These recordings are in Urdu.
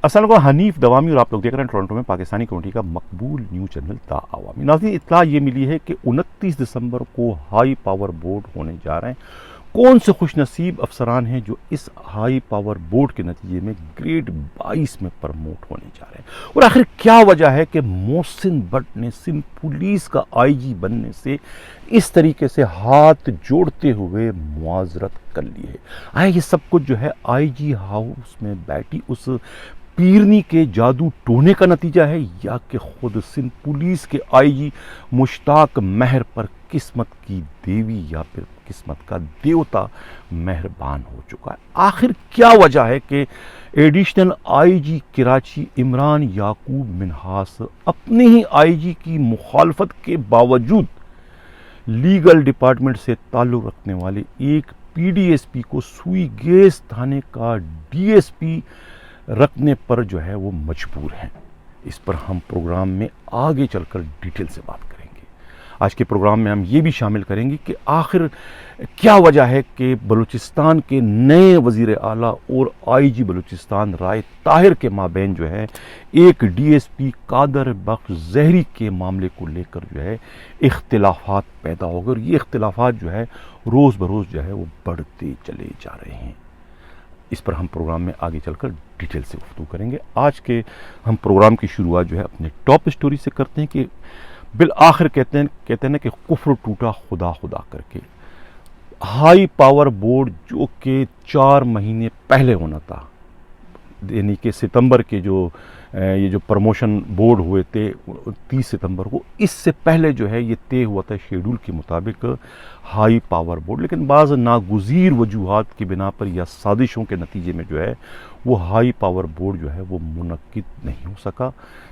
السلام علیکم، حنیف دوامی اور آپ لوگ دیکھ رہے ہیں ٹورنٹو میں پاکستانی کمیونٹی کا مقبول نیوز چینل تا عوامی۔ ناظرین، اطلاع یہ ملی ہے کہ 29 دسمبر کو ہائی پاور بورڈ ہونے جا رہے ہیں۔ کون سے خوش نصیب افسران ہیں جو اس ہائی پاور بورڈ کے نتیجے میں گریڈ 22 میں پرموٹ ہونے جا رہے ہیں، اور آخر کیا وجہ ہے کہ محسن بٹ نے سندھ پولیس کا آئی جی بننے سے اس طریقے سے ہاتھ جوڑتے ہوئے معذرت کر لی ہے؟ آیا یہ سب کچھ جو ہے آئی جی ہاؤس میں بیٹھی اس پیرنی کے جادو ٹونے کا نتیجہ ہے، یا کہ خود سندھ پولیس کے آئی جی مشتاق مہر پر قسمت کی دیوی یا پھر قسمت کا دیوتا مہربان ہو چکا ہے؟ آخر کیا وجہ ہے کہ ایڈیشنل آئی جی کراچی عمران یعقوب منہاس اپنے ہی آئی جی کی مخالفت کے باوجود لیگل ڈپارٹمنٹ سے تعلق رکھنے والے ایک پی ڈی ایس پی کو سوئی گیس تھانے کا ڈی ایس پی رکھنے پر جو ہے وہ مجبور ہیں؟ اس پر ہم پروگرام میں آگے چل کر ڈیٹیل سے بات کریں گے۔ آج کے پروگرام میں ہم یہ بھی شامل کریں گے کہ آخر کیا وجہ ہے کہ بلوچستان کے نئے وزیر اعلیٰ اور آئی جی بلوچستان رائے طاہر کے مابین جو ہے ایک ڈی ایس پی قادر بخش زہری کے معاملے کو لے کر جو ہے اختلافات پیدا ہو گئے، اور یہ اختلافات جو ہے روز بروز جو ہے وہ بڑھتے چلے جا رہے ہیں۔ اس پر ہم پروگرام میں آگے چل کر ڈیٹیل سے گفتگو کریں گے۔ آج کے ہم پروگرام کی شروعات جو ہے اپنے ٹاپ سٹوری سے کرتے ہیں کہ بالآخر کہتے ہیں نا کہ کفر ٹوٹا خدا خدا کر کے۔ ہائی پاور بورڈ جو کہ 4 مہینے پہلے ہونا تھا، یعنی کہ ستمبر کے یہ جو پروموشن بورڈ ہوئے تھے 30 ستمبر کو، اس سے پہلے جو ہے یہ طے ہوا تھا شیڈول کے مطابق ہائی پاور بورڈ، لیکن بعض ناگزیر وجوہات کی بنا پر یا سازشوں کے نتیجے میں جو ہے وہ ہائی پاور بورڈ جو ہے وہ منعقد نہیں ہو سکا،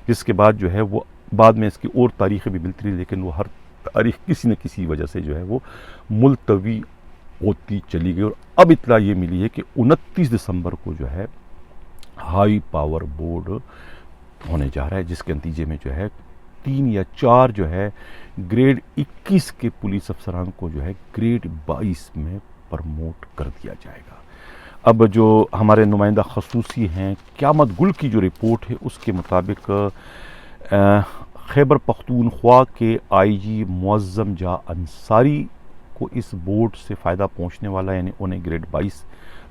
جس کے بعد جو ہے وہ بعد میں اس کی اور تاریخیں بھی ملتی رہی، لیکن وہ ہر تاریخ کسی نہ کسی وجہ سے جو ہے وہ ملتوی ہوتی چلی گئی۔ اور اب اطلاع یہ ملی ہے کہ 29 دسمبر کو جو ہے ہائی پاور بورڈ ہونے جا رہا ہے، جس کے نتیجے میں جو ہے 3 یا 4 جو ہے گریڈ 21 کے پولیس افسران کو جو ہے گریڈ 22 میں پرموٹ کر دیا جائے گا۔ اب جو ہمارے نمائندہ خصوصی ہیں قیامت گل کی جو رپورٹ ہے اس کے مطابق خیبر پختونخوا کے آئی جی معظم جاں انصاری کو اس بورڈ سے فائدہ پہنچنے والا، یعنی انہیں گریڈ 22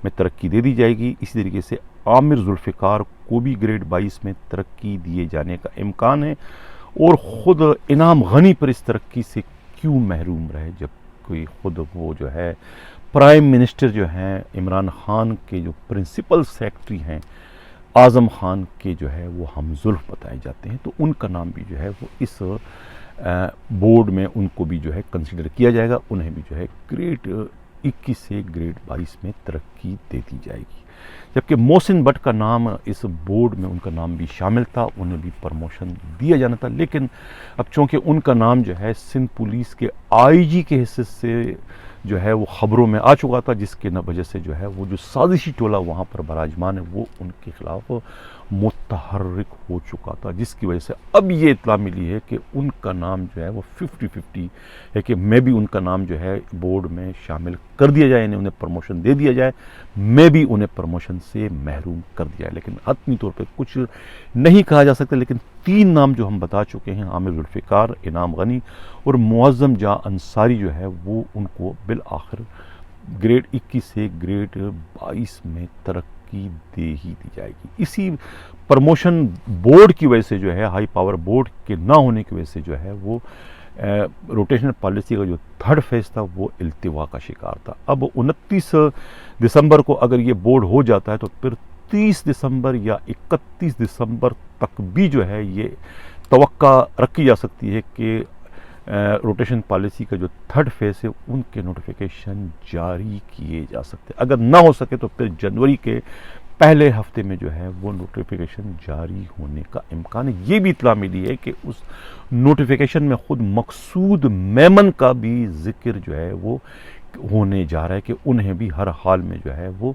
میں ترقی دے دی جائے گی۔ اسی طریقے سے عامر ذوالفقار کو بھی گریڈ 22 میں ترقی دیے جانے کا امکان ہے، اور خود انعام غنی پر اس ترقی سے کیوں محروم رہے، جب کوئی خود وہ جو ہے پرائم منسٹر جو ہیں عمران خان کے جو پرنسپل سیکرٹری ہیں اعظم خان کے جو ہے وہ ہم زلف بتائے جاتے ہیں، تو ان کا نام بھی جو ہے وہ اس بورڈ میں ان کو بھی جو ہے کنسیڈر کیا جائے گا، انہیں بھی جو ہے گریڈ 21 سے گریڈ 22 میں ترقی دے دی جائے گی۔ جبکہ محسن بٹ کا نام اس بورڈ میں ان کا نام بھی شامل تھا، انہیں بھی پرموشن دیا جانا تھا، لیکن اب چونکہ ان کا نام جو ہے سندھ پولیس کے آئی جی کے حصے سے جو ہے وہ خبروں میں آ چکا تھا، جس کے وجہ سے جو ہے وہ جو سازشی ٹولہ وہاں پر براجمان ہے وہ ان کے خلاف متحرک ہو چکا تھا، جس کی وجہ سے اب یہ اطلاع ملی ہے کہ ان کا نام جو ہے وہ 50-50 ہے کہ میں بھی ان کا نام جو ہے بورڈ میں شامل کر دیا جائے، یعنی انہیں پرموشن دے دیا جائے، میں بھی انہیں پرموشن سے محروم کر دیا ہے۔ لیکن حتمی طور پہ کچھ نہیں کہا جا سکتا، لیکن 3 نام جو ہم بتا چکے ہیں، عامر ذوالفقار، انعام غنی اور معظم جاں انصاری، جو ہے وہ ان کو بالآخر گریڈ 21 سے گریڈ 22 میں ترقی دے ہی دی جائے گی۔ اسی پرموشن بورڈ کی وجہ سے جو ہے ہائی پاور بورڈ کے نہ ہونے کی وجہ سے جو ہے وہ روٹیشنل پالیسی کا جو 3rd فیز تھا وہ التوا کا شکار تھا۔ اب 29 دسمبر کو اگر یہ بورڈ ہو جاتا ہے تو پھر 30 دسمبر یا 31 دسمبر تک بھی جو ہے یہ توقع رکھی جا سکتی ہے کہ روٹیشن پالیسی کا جو 3rd فیز ہے ان کے نوٹیفیکیشن جاری کیے جا سکتے، اگر نہ ہو سکے تو پھر جنوری کے پہلے ہفتے میں جو ہے وہ نوٹیفیکیشن جاری ہونے کا امکان ہے۔ یہ بھی اطلاع ملی ہے کہ اس نوٹیفیکیشن میں خود مقصود میمن کا بھی ذکر جو ہے وہ ہونے جا رہا ہے کہ انہیں بھی ہر حال میں جو ہے وہ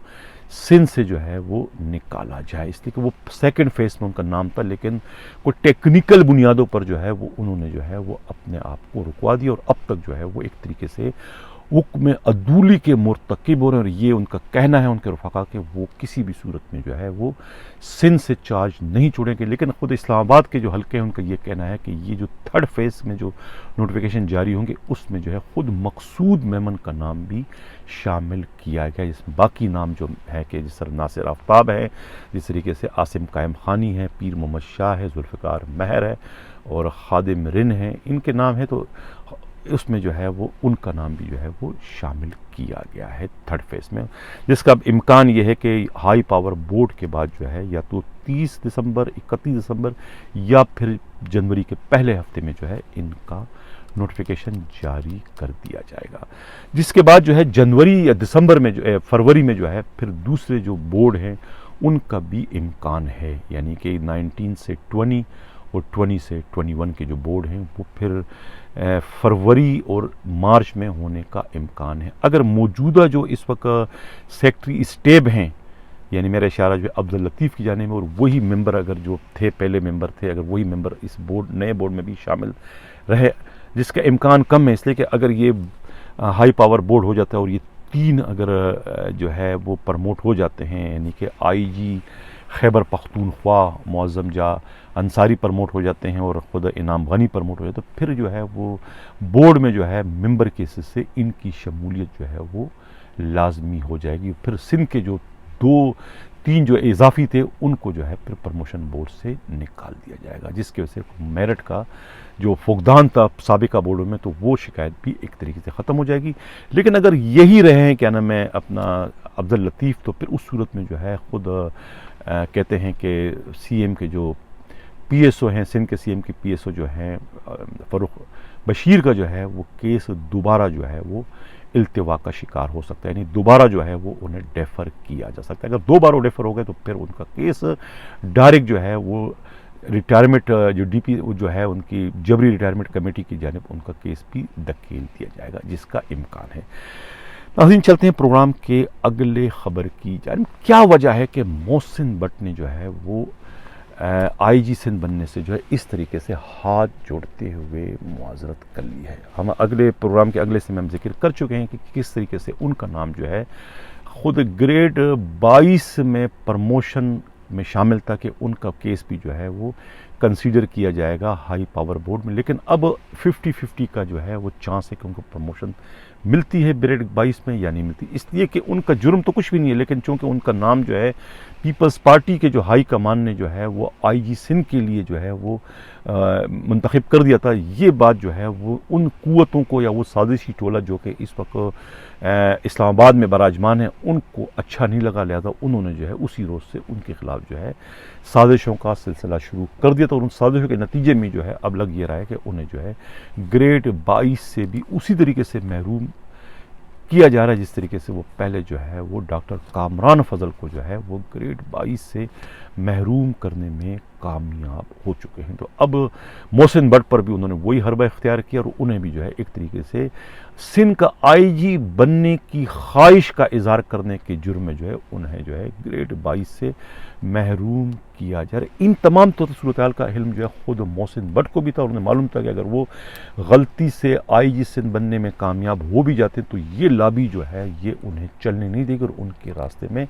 سندھ سے جو ہے وہ نکالا جائے، اس لیے کہ وہ 2nd فیز میں ان کا نام تھا، لیکن کوئی ٹیکنیکل بنیادوں پر جو ہے وہ انہوں نے جو ہے وہ اپنے آپ کو رکوا دیا، اور اب تک جو ہے وہ ایک طریقے سے حکم عدولی کے مرتکب ہو رہے ہیں، اور یہ ان کا کہنا ہے ان کے رفقا کہ وہ کسی بھی صورت میں جو ہے وہ سندھ سے چارج نہیں چھوڑیں گے۔ لیکن خود اسلام آباد کے جو حلقے ہیں ان کا یہ کہنا ہے کہ یہ جو تھرڈ فیز میں جو نوٹیفیکیشن جاری ہوں گے اس میں جو ہے خود مقصود میمن کا نام بھی شامل کیا گیا، جس میں باقی نام جو ہے کہ جس طرح ناصر آفتاب ہے، جس طریقے سے عاصم قائم خانی ہے، پیر محمد شاہ ہے، ذوالفقار مہر ہے اور خادم رن ہے، ان کے نام ہیں، تو اس میں جو ہے وہ ان کا نام بھی جو ہے وہ شامل کیا گیا ہے تھرڈ فیز میں، جس کا اب امکان یہ ہے کہ ہائی پاور بورڈ کے بعد جو ہے یا تو 30 دسمبر 31 دسمبر یا پھر جنوری کے پہلے ہفتے میں جو ہے ان کا نوٹیفیکیشن جاری کر دیا جائے گا، جس کے بعد جو ہے جنوری یا دسمبر میں جو ہے فروری میں جو ہے پھر دوسرے جو بورڈ ہیں ان کا بھی امکان ہے، یعنی کہ 19 سے 20 اور 20 سے 21 کے جو بورڈ ہیں وہ پھر فروری اور مارچ میں ہونے کا امکان ہے۔ اگر موجودہ جو اس وقت سیکٹری اسٹیب ہیں، یعنی میرا اشارہ جو ہے عبداللطیف کی جانب میں، اور وہی ممبر اگر جو تھے پہلے ممبر تھے، اگر وہی ممبر اس بورڈ نئے بورڈ میں بھی شامل رہے، جس کا امکان کم ہے، اس لیے کہ اگر یہ ہائی پاور بورڈ ہو جاتا ہے اور یہ 3 اگر جو ہے وہ پرموٹ ہو جاتے ہیں، یعنی کہ آئی جی خیبر پختونخوا معظم جا انصاری پرموٹ ہو جاتے ہیں اور خود انعام غنی پرموٹ ہو جاتے ہیں، تو پھر جو ہے وہ بورڈ میں جو ہے ممبر کے حصے سے ان کی شمولیت جو ہے وہ لازمی ہو جائے گی۔ پھر سندھ کے جو 2-3 جو اضافی تھے ان کو جو ہے پھر پرموشن بورڈ سے نکال دیا جائے گا، جس کی وجہ سے میرٹ کا جو فقدان تھا سابقہ بورڈوں میں تو وہ شکایت بھی ایک طریقے سے ختم ہو جائے گی۔ لیکن اگر یہی رہے ہیں کیا نام ہے اپنا عبداللطیف، تو پھر اس صورت میں جو ہے خود کہتے ہیں کہ سی ایم کے جو پی ایس او ہیں، سندھ کے سی ایم کے پی ایس او جو ہیں فاروق بشیر کا جو ہے وہ کیس دوبارہ جو ہے وہ التوا کا شکار ہو سکتا ہے، یعنی دوبارہ جو ہے وہ انہیں ڈیفر کیا جا سکتا ہے۔ اگر 2 بار وہ ڈیفر ہو گئے تو پھر ان کا کیس ڈائریکٹ جو ہے وہ ریٹائرمنٹ جو ڈی پی جو ہے ان کی جبری ریٹائرمنٹ کمیٹی کی جانب ان کا کیس بھی دھکیل دیا جائے گا، جس کا امکان ہے۔ ناظرین چلتے ہیں پروگرام کے اگلے خبر کی جانب۔ کیا وجہ ہے کہ محسن بٹ نے جو ہے وہ آئی جی سندھ بننے سے جو ہے اس طریقے سے ہاتھ جوڑتے ہوئے معذرت کر لی ہے؟ ہم اگلے پروگرام کے اگلے سے میں ہم ذکر کر چکے ہیں کہ کس طریقے سے ان کا نام جو ہے خود گریڈ 22 میں پرموشن میں شامل تھا کہ ان کا کیس بھی جو ہے وہ کنسیڈر کیا جائے گا ہائی پاور بورڈ میں، لیکن اب 50-50 کا جو ہے وہ چانس ہے کہ ان کو پرموشن ملتی ہے گریڈ 22 میں یا نہیں ملتی، اس لیے کہ ان کا جرم تو کچھ بھی نہیں ہے، لیکن چونکہ ان کا نام جو ہے پیپلز پارٹی کے جو ہائی کمان نے جو ہے وہ آئی جی سندھ کے لیے جو ہے وہ منتخب کر دیا تھا، یہ بات جو ہے وہ ان قوتوں کو یا وہ سازشی ٹولہ جو کہ اس وقت اسلام آباد میں براجمان ہیں ان کو اچھا نہیں لگا، لہذا انہوں نے جو ہے اسی روز سے ان کے خلاف جو ہے سازشوں کا سلسلہ شروع کر دیا تھا، اور ان سازشوں کے نتیجے میں جو ہے اب لگ یہ رہا ہے کہ انہیں جو ہے گریڈ 22 سے بھی اسی طریقے سے محروم کیا جا رہا ہے جس طریقے سے وہ پہلے جو ہے وہ ڈاکٹر کامران فضل کو جو ہے وہ گریڈ 22 سے محروم کرنے میں کامیاب ہو چکے ہیں۔ تو اب محسن بٹ پر بھی انہوں نے وہی حربہ اختیار کیا اور انہیں بھی جو ہے ایک طریقے سے سندھ کا آئی جی بننے کی خواہش کا اظہار کرنے کے جرم میں جو ہے انہیں جو ہے گریڈ 22 سے محروم کیا جا رہا ہے۔ ان تمام صورتحال کا علم جو ہے خود محسن بٹ کو بھی تھا، اور انہیں معلوم تھا کہ اگر وہ غلطی سے آئی جی سندھ بننے میں کامیاب ہو بھی جاتے تو یہ لابی جو ہے یہ انہیں چلنے نہیں دے گی اور ان کے راستے میں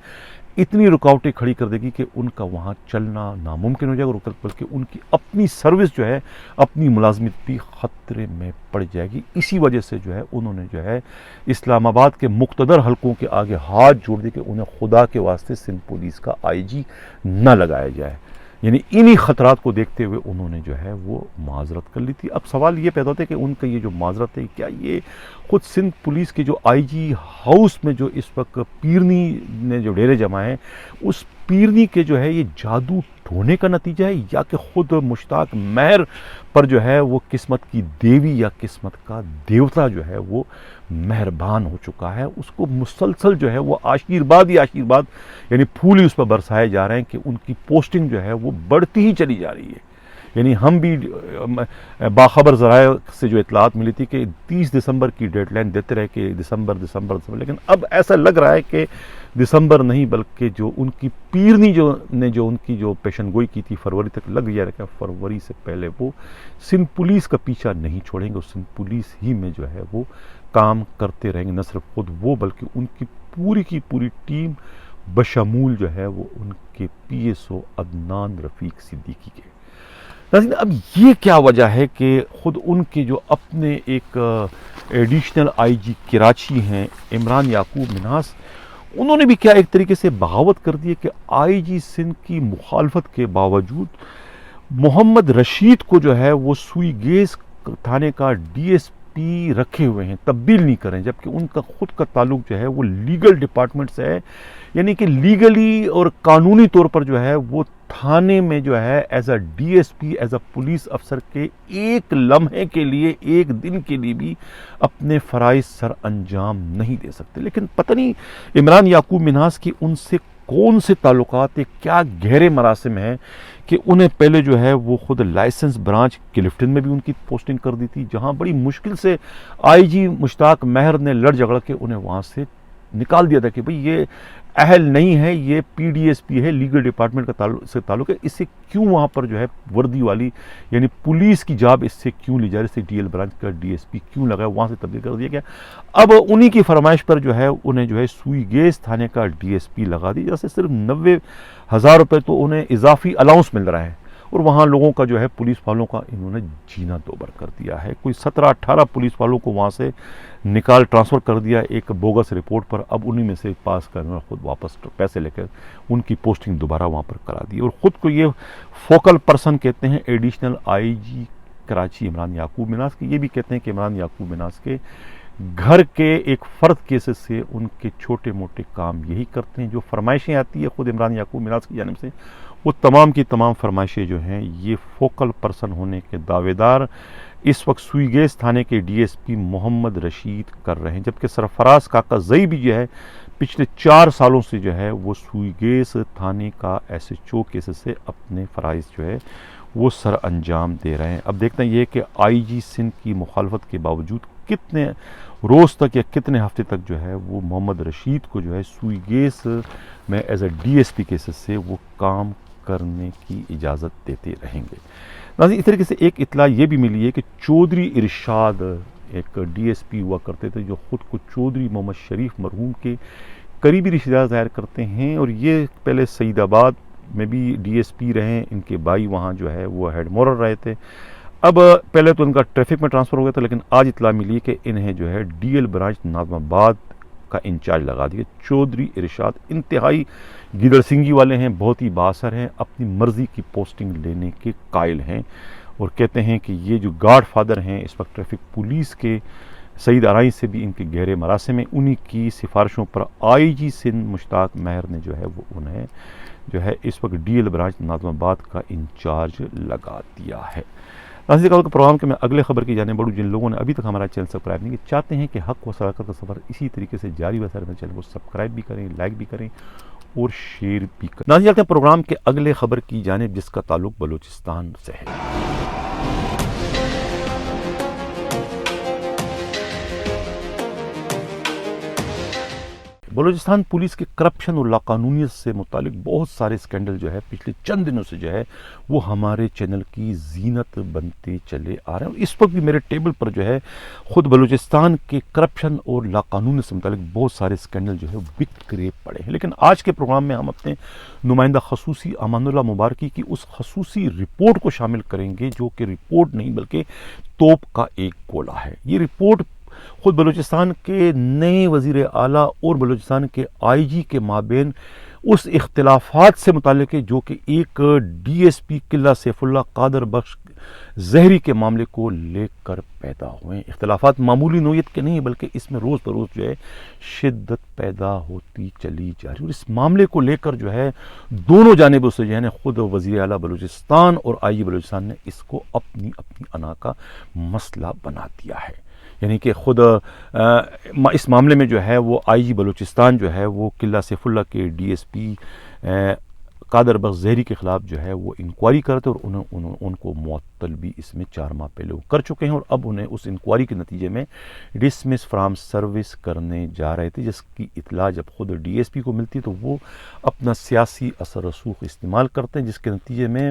اتنی رکاوٹیں کھڑی کر دے گی کہ ان کا وہاں چلنا ناممکن ہو جائے گا، بلکہ ان کی اپنی سروس جو ہے اپنی ملازمت بھی خطرے میں پڑ جائے گی۔ اسی وجہ سے جو ہے انہوں نے جو ہے اسلام آباد کے مقتدر حلقوں کے آگے ہاتھ جوڑ دی کہ انہیں خدا کے واسطے سندھ پولیس کا آئی جی نہ لگایا جائے، یعنی انہی خطرات کو دیکھتے ہوئے انہوں نے جو ہے وہ معذرت کر لی تھی۔ اب سوال یہ پیدا ہوتا ہے کہ ان کا یہ جو معذرت ہے کیا یہ خود سندھ پولیس کے جو آئی جی ہاؤس میں جو اس وقت پیرنی نے جو ڈیرے جمائے ہیں اس پیرنی کے جو ہے یہ جادو ٹونے کا نتیجہ ہے، یا کہ خود مشتاق مہر پر جو ہے وہ قسمت کی دیوی یا قسمت کا دیوتا جو ہے وہ مہربان ہو چکا ہے، اس کو مسلسل جو ہے وہ آشیرواد ہی آشیرواد یعنی پھول ہی اس پر برسائے جا رہے ہیں کہ ان کی پوسٹنگ جو ہے وہ بڑھتی ہی چلی جا رہی ہے۔ یعنی ہم بھی باخبر ذرائع سے جو اطلاعات ملی تھی کہ 30 دسمبر کی ڈیڈ لائن دیتے رہے کہ دسمبر، لیکن اب ایسا لگ رہا ہے کہ دسمبر نہیں بلکہ جو ان کی پیرنی جو ان کی جو پیشن گوئی کی تھی فروری تک، لگ گیا کہ فروری سے پہلے وہ سندھ پولیس کا پیچھا نہیں چھوڑیں گے، اور سندھ پولیس ہی میں جو ہے وہ کام کرتے رہیں گے، نہ صرف خود وہ بلکہ ان کی پوری ٹیم بشمول جو ہے وہ ان کے پی ایس او عدنان رفیق صدیقی کے۔ ناظرین، اب یہ کیا وجہ ہے کہ خود ان کے جو اپنے ایک ایڈیشنل آئی جی کراچی ہیں عمران یعقوب منہاس، انہوں نے بھی کیا ایک طریقے سے بغاوت کر دی ہے کہ آئی جی سندھ کی مخالفت کے باوجود محمد رشید کو جو ہے وہ سوئی گیز تھانے کا ڈی ایس پی رکھے ہوئے ہیں، تبدیل نہیں کریں، جبکہ ان کا خود کا تعلق جو ہے وہ لیگل ڈپارٹمنٹ سے ہے، یعنی کہ لیگلی اور قانونی طور پر جو ہے وہ تھانے میں جو ہے as a D S P, as a police افسر کے ایک لمحے کے لیے، ایک دن کے لیے بھی اپنے فرائض سر انجام نہیں دے سکتے۔ لیکن پتہ نہیں عمران یعقوب منہاس کی ان سے کون سے تعلقات، کیا گہرے مراسم ہیں کہ انہیں پہلے جو ہے وہ خود لائسنس برانچ کلفٹن میں بھی ان کی پوسٹنگ کر دی تھی، جہاں بڑی مشکل سے آئی جی مشتاق مہر نے لڑ جھگڑ کے انہیں وہاں سے نکال دیا تھا کہ بھئی یہ اہل نہیں ہے، یہ پی ڈی ایس پی ہے، لیگل ڈپارٹمنٹ کا تعلق ہے، اس سے کیوں وہاں پر جو ہے وردی والی یعنی پولیس کی جاب اس سے کیوں لی جا رہی، ڈی ایل برانچ کا ڈی ایس پی کیوں لگا، وہاں سے تبدیل کر دیا گیا۔ اب انہی کی فرمائش پر جو ہے انہیں جو ہے سوئی گیز تھانے کا ڈی ایس پی لگا دی، جیسے صرف 90,000 روپے تو انہیں اضافی الاؤنس مل رہا ہے، اور وہاں لوگوں کا جو ہے پولیس والوں کا انہوں نے جینا دوبر کر دیا ہے۔ کوئی 17-18 پولیس والوں کو وہاں سے ٹرانسفر کر دیا ایک بوگس رپورٹ پر، اب انہی میں سے پاس کرنا خود واپس پیسے لے کر ان کی پوسٹنگ دوبارہ وہاں پر کرا دی، اور خود کو یہ فوکل پرسن کہتے ہیں ایڈیشنل آئی جی کراچی عمران یعقوب منہاس کی۔ یہ بھی کہتے ہیں کہ عمران یعقوب منہاس کے گھر کے ایک فرد کیسز سے ان کے چھوٹے موٹے کام یہی کرتے ہیں، جو فرمائشیں آتی ہے خود عمران یعقوب منہاس کی جانب سے، وہ تمام کی تمام فرمائشیں جو ہیں یہ فوکل پرسن ہونے کے دعوے دار اس وقت سوئی گیز تھانے کے ڈی ایس پی محمد رشید کر رہے ہیں، جبکہ سرفراز کاکا زئی بھی جو ہے پچھلے 4 سالوں سے جو ہے وہ سوئی گیز تھانے کا ایس ایچ او کیسز سے اپنے فرائض جو ہے وہ سر انجام دے رہے ہیں۔ اب دیکھنا یہ کہ آئی جی سندھ کی مخالفت کے باوجود کتنے روز تک یا کتنے ہفتے تک جو ہے وہ محمد رشید کو جو ہے سوئی گیز میں as a D S P cases سے وہ کام کرنے کی اجازت دیتے رہیں گے۔ ناظرین، اس طریقے سے ایک اطلاع یہ بھی ملی ہے کہ چودھری ارشاد ایک ڈی ایس پی ہوا کرتے تھے، جو خود کو چودھری محمد شریف مرحوم کے قریبی رشتہ دار ظاہر کرتے ہیں، اور یہ پہلے سعید آباد میں بھی ڈی ایس پی رہے، ان کے بھائی وہاں جو ہے وہ ہیڈ مورر رہے تھے۔ اب پہلے تو ان کا ٹریفک میں ٹرانسفر ہو گیا تھا، لیکن آج اطلاع ملی کہ انہیں جو ہے ڈی ایل برانچ ناظم آباد کا انچارج لگا دیا۔ چودھری ارشاد انتہائی گیدڑ سنگھی والے ہیں، بہت ہی بااثر ہیں، اپنی مرضی کی پوسٹنگ لینے کے قائل ہیں، اور کہتے ہیں کہ یہ جو گاڈ فادر ہیں اس وقت ٹریفک پولیس کے، سعید آرائی سے بھی ان کے گہرے مراسم ہیں، انہی کی سفارشوں پر آئی جی سندھ مشتاق مہر نے جو ہے وہ انہیں جو ہے اس وقت ڈی ایل برانچ ناظم آباد کا انچارج لگا دیا ہے۔ ناظرین، کے پروگرام کے میں اگلے خبر کی جانب بڑھوں۔ جن لوگوں نے ابھی تک ہمارا چینل سبسکرائب نہیں کیا، چاہتے ہیں کہ حق و صداقت کا سفر اسی طریقے سے جاری و ساری، چینل کو سبسکرائب بھی کریں، لائک بھی کریں اور شیئر بھی کریں۔ ناظرین، چلتے ہیں پروگرام کے اگلے خبر کی جانب، جس کا تعلق بلوچستان سے ہے۔ بلوچستان پولیس کے کرپشن اور لاقانونیت سے متعلق بہت سارے اسکینڈل جو ہے پچھلے چند دنوں سے جو ہے وہ ہمارے چینل کی زینت بنتے چلے آ رہے ہیں، اور اس وقت بھی میرے ٹیبل پر جو ہے خود بلوچستان کے کرپشن اور لاقانونیت سے متعلق بہت سارے اسکینڈل جو ہے بکھرے پڑے ہیں۔ لیکن آج کے پروگرام میں ہم اپنے نمائندہ خصوصی امان اللہ مبارکی کی اس خصوصی رپورٹ کو شامل کریں گے، جو کہ رپورٹ نہیں بلکہ توپ کا ایک گولہ ہے۔ یہ رپورٹ خود بلوچستان کے نئے وزیر اعلیٰ اور بلوچستان کے آئی جی کے مابین اس اختلافات سے متعلق ہے جو کہ ایک ڈی ایس پی قلعہ سیف اللہ قادر بخش زہری کے معاملے کو لے کر پیدا ہوئے ہیں۔ اختلافات معمولی نوعیت کے نہیں بلکہ اس میں روز بروز جو ہے شدت پیدا ہوتی چلی جا رہی ہے، اور اس معاملے کو لے کر جو ہے دونوں جانبوں سے جو ہے خود وزیر اعلیٰ بلوچستان اور آئی جی بلوچستان نے اس کو اپنی انا کا مسئلہ بنا دیا ہے۔ یعنی کہ خود اس معاملے میں جو ہے وہ آئی جی بلوچستان جو ہے وہ قلعہ سیف اللہ کے ڈی ایس پی قادر بخش زہری کے خلاف جو ہے وہ انکوائری کرتے اور ان کو معطل بھی اس میں 4 ماہ پہلے وہ کر چکے ہیں، اور اب انہیں اس انکوائری کے نتیجے میں ڈسمس فرام سروس کرنے جا رہے تھے، جس کی اطلاع جب خود ڈی ایس پی کو ملتی تو وہ اپنا سیاسی اثر رسوخ استعمال کرتے ہیں، جس کے نتیجے میں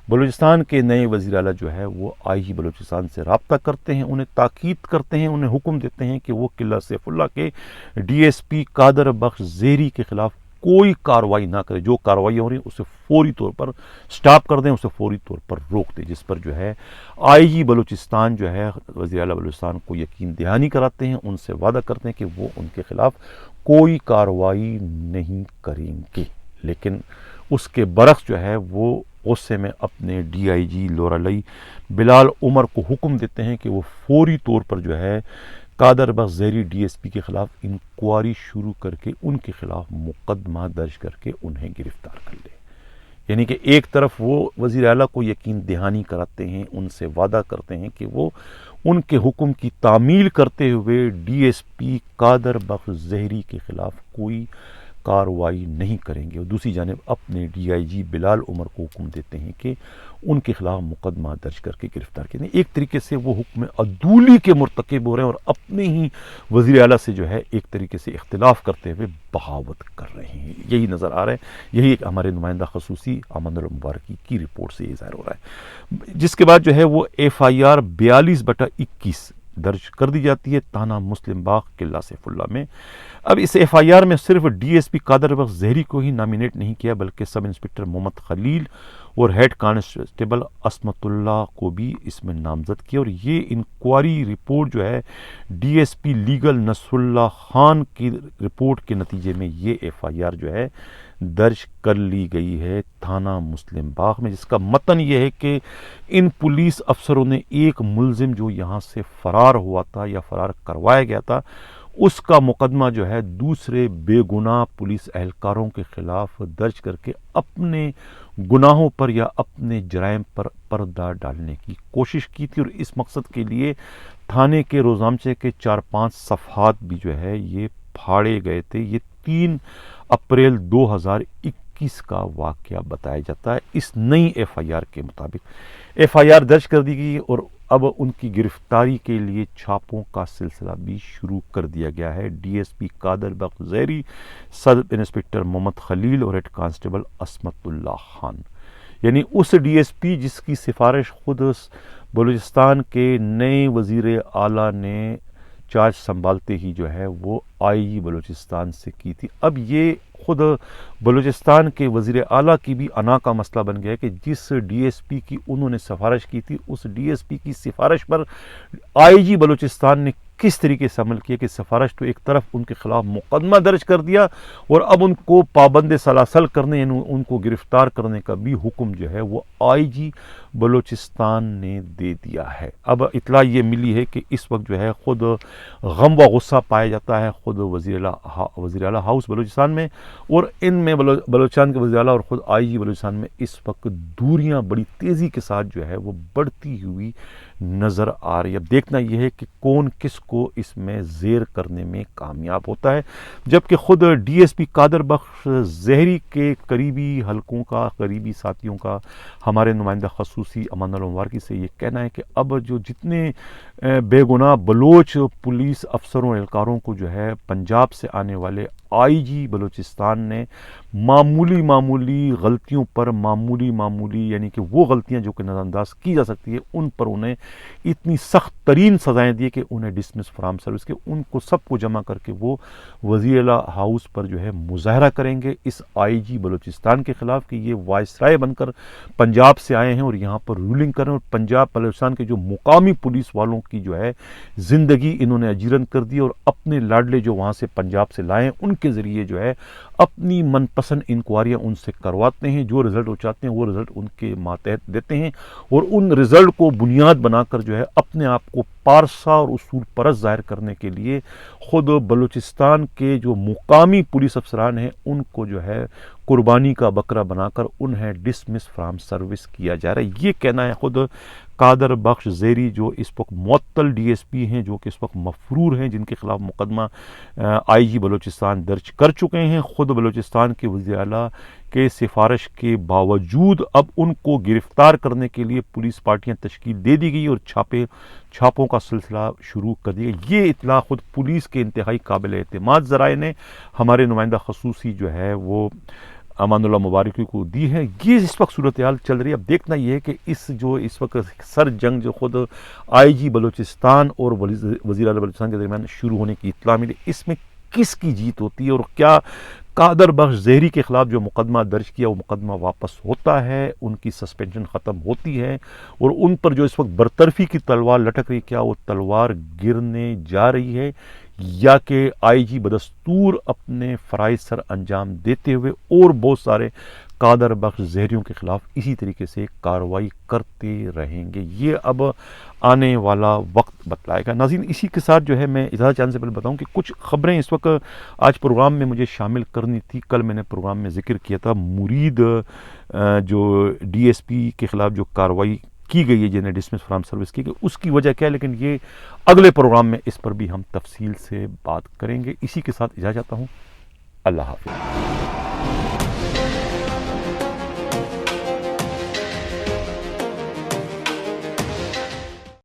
بلوچستان کے نئے وزیر اعلیٰ جو ہے وہ آئی جی بلوچستان سے رابطہ کرتے ہیں، انہیں تاکید کرتے ہیں، انہیں حکم دیتے ہیں کہ وہ قلعہ سیف اللہ کے ڈی ایس پی قادر بخش زہری کے خلاف کوئی کارروائی نہ کرے، جو کارروائی ہو رہی ہے اسے فوری طور پر سٹاپ کر دیں، اسے فوری طور پر روک دیں، جس پر جو ہے آئی جی بلوچستان جو ہے وزیر اعلیٰ بلوچستان کو یقین دہانی کراتے ہیں، ان سے وعدہ کرتے ہیں کہ وہ ان کے خلاف کوئی کارروائی نہیں کریں گے، لیکن اس کے برعکس جو ہے وہ غصے میں اپنے ڈی آئی جی لورالئی بلال عمر کو حکم دیتے ہیں کہ وہ فوری طور پر جو ہے قادر بخش زہری ڈی ایس پی کے خلاف انکوائری شروع کر کے ان کے خلاف مقدمہ درج کر کے انہیں گرفتار کر لے۔ یعنی کہ ایک طرف وہ وزیر اعلیٰ کو یقین دہانی کراتے ہیں، ان سے وعدہ کرتے ہیں کہ وہ ان کے حکم کی تعمیل کرتے ہوئے ڈی ایس پی قادر بخش زہری کے خلاف کوئی کارروائی نہیں کریں گے، اور دوسری جانب اپنے ڈی آئی جی بلال عمر کو حکم دیتے ہیں کہ ان کے خلاف مقدمہ درج کر کے گرفتار کریں۔ ایک طریقے سے وہ حکم عدولی کے مرتکب ہو رہے ہیں اور اپنے ہی وزیر اعلیٰ سے جو ہے ایک طریقے سے اختلاف کرتے ہوئے بغاوت کر رہے ہیں، یہی نظر آ رہا ہے، یہی ایک ہمارے نمائندہ خصوصی احمد المبارکی کی رپورٹ سے یہ ظاہر ہو رہا ہے، جس کے بعد جو ہے وہ ایف آئی آر 42/21 درج کر دی جاتی ہے تھانہ مسلم باغ قلعہ سیف اللہ میں۔ اب اس ایف آئی آر میں صرف ڈی ایس پی قادر بخش زہری کو ہی نامینیٹ نہیں کیا، بلکہ سب انسپکٹر محمد خلیل اور ہیڈ کانسٹیبل عصمت اللہ کو بھی اس میں نامزد کیا، اور یہ انکوائری رپورٹ جو ہے ڈی ایس پی لیگل نصر اللہ خان کی رپورٹ کے نتیجے میں یہ ایف آئی آر جو ہے درج کر لی گئی ہے تھانہ مسلم باغ میں، جس کا متن یہ ہے کہ ان پولیس افسروں نے ایک ملزم جو یہاں سے فرار ہوا تھا یا فرار کروایا گیا تھا، اس کا مقدمہ جو ہے دوسرے بے گناہ پولیس اہلکاروں کے خلاف درج کر کے اپنے گناہوں پر یا اپنے جرائم پر پردہ ڈالنے کی کوشش کی تھی، اور اس مقصد کے لیے تھانے کے روزنامچے کے 4-5 صفحات بھی جو ہے یہ پھاڑے گئے تھے۔ یہ 3 اپریل 2021 کا واقعہ بتایا جاتا ہے۔ اس نئی ایف آئی آر کے مطابق ایف آئی آر درج کر دی گئی اور اب ان کی گرفتاری کے لیے چھاپوں کا سلسلہ بھی شروع کر دیا گیا ہے۔ ڈی ایس پی قادر بخش زہری، سب انسپکٹر محمد خلیل اور ہیڈ کانسٹیبل عصمت اللہ خان، یعنی اس ڈی ایس پی جس کی سفارش خود بلوچستان کے نئے وزیر اعلیٰ نے چارج سنبھالتے ہی جو ہے وہ آئی جی بلوچستان سے کی تھی۔ اب یہ خود بلوچستان کے وزیر اعلیٰ کی بھی انا کا مسئلہ بن گیا کہ جس ڈی ایس پی کی انہوں نے سفارش کی تھی، اس ڈی ایس پی کی سفارش پر آئی جی بلوچستان نے کس طریقے سے عمل کیا کہ سفارش تو ایک طرف ان کے خلاف مقدمہ درج کر دیا اور اب ان کو پابند سلاسل کرنے یعنی ان کو گرفتار کرنے کا بھی حکم جو ہے وہ آئی جی بلوچستان نے دے دیا ہے۔ اب اطلاع یہ ملی ہے کہ اس وقت جو ہے خود غم و غصہ پایا جاتا ہے خود وزیر اعلیٰ ہاؤس بلوچستان میں، اور ان میں بلوچستان کے وزیر اعلیٰ اور خود آئی جی بلوچستان میں اس وقت دوریاں بڑی تیزی کے ساتھ جو ہے وہ بڑھتی ہوئی نظر آ رہی ہے۔ اب دیکھنا یہ ہے کہ کون کس کو اس میں زیر کرنے میں کامیاب ہوتا ہے، جبکہ خود ڈی ایس پی قادر بخش زہری کے قریبی حلقوں کا، قریبی ساتھیوں کا ہمارے نمائندہ خصوصی امان المبارکی سے یہ کہنا ہے کہ اب جو جتنے بے گناہ بلوچ پولیس افسروں اہلکاروں کو جو ہے پنجاب سے آنے والے آئی جی بلوچستان نے معمولی غلطیوں پر معمولی یعنی کہ وہ غلطیاں جو کہ نظر انداز کی جا سکتی ہے ان پر انہیں اتنی سخت ترین سزائیں دی کہ انہیں ڈسمس فرام سروس کے ان کو سب کو جمع کر کے وہ وزیر اعلیٰ ہاؤس پر جو ہے مظاہرہ کریں گے اس آئی جی بلوچستان کے خلاف کہ یہ وائس رائے بن کر پنجاب سے آئے ہیں اور یہاں پر رولنگ کریں، اور پنجاب بلوچستان کے جو مقامی پولیس والوں کی جو ہے زندگی انہوں نے اجیرن کر دی، اور اپنے لاڈلے جو وہاں سے پنجاب سے لائے ہیں ان کے ذریعے جو ہے اپنی من پسند انکوائریاں ان سے کرواتے ہیں، جو رزلٹ وہ چاہتے ہیں وہ رزلٹ ان کے ماتحت دیتے ہیں، اور ان رزلٹ کو بنیاد بنا کر جو ہے اپنے آپ کو پارسا اور اصول پرست ظاہر کرنے کے لیے خود بلوچستان کے جو مقامی پولیس افسران ہیں ان کو جو ہے قربانی کا بکرا بنا کر انہیں ڈسمس فرام سروس کیا جا رہا ہے۔ یہ کہنا ہے خود قادر بخش زہری جو اس وقت معطل ڈی ایس پی ہیں، جو کہ اس وقت مفرور ہیں، جن کے خلاف مقدمہ آئی جی بلوچستان درج کر چکے ہیں۔ خود بلوچستان کے وزیر اعلیٰ کے سفارش کے باوجود اب ان کو گرفتار کرنے کے لیے پولیس پارٹیاں تشکیل دے دی گئی اور چھاپوں کا سلسلہ شروع کر دیا. یہ اطلاع خود پولیس کے انتہائی قابل اعتماد ذرائع نے ہمارے نمائندہ خصوصی جو ہے وہ امان اللہ مبارکی کو دی ہے. یہ اس وقت صورتحال چل رہی ہے. اب دیکھنا یہ ہے کہ اس وقت سر جنگ جو خود آئی جی بلوچستان اور وزیر اعلیٰ بلوچستان کے درمیان شروع ہونے کی اطلاع ملی، اس میں کس کی جیت ہوتی ہے اور کیا قادر بخش زہری کے خلاف جو مقدمہ درج کیا وہ مقدمہ واپس ہوتا ہے، ان کی سسپینشن ختم ہوتی ہے اور ان پر جو اس وقت برطرفی کی تلوار لٹک رہی، کیا وہ تلوار گرنے جا رہی ہے یا کہ آئی جی بدستور اپنے فرائض سر انجام دیتے ہوئے اور بہت سارے قادر بخش زہریوں کے خلاف اسی طریقے سے کارروائی کرتے رہیں گے. یہ اب آنے والا وقت بتلائے گا. ناظرین، اسی کے ساتھ جو ہے میں اجازت چاہنے سے پہلے بتاؤں کہ کچھ خبریں اس وقت آج پروگرام میں مجھے شامل کرنی تھی. کل میں نے پروگرام میں ذکر کیا تھا مرید جو ڈی ایس پی کے خلاف جو کارروائی کی گئی ہے، جنہیں ڈسمس فرام سروس کی گئی، اس کی وجہ کیا ہے، لیکن یہ اگلے پروگرام میں اس پر بھی ہم تفصیل سے بات کریں گے. اسی کے ساتھ اجازت چاہتا ہوں. اللہ حافظ.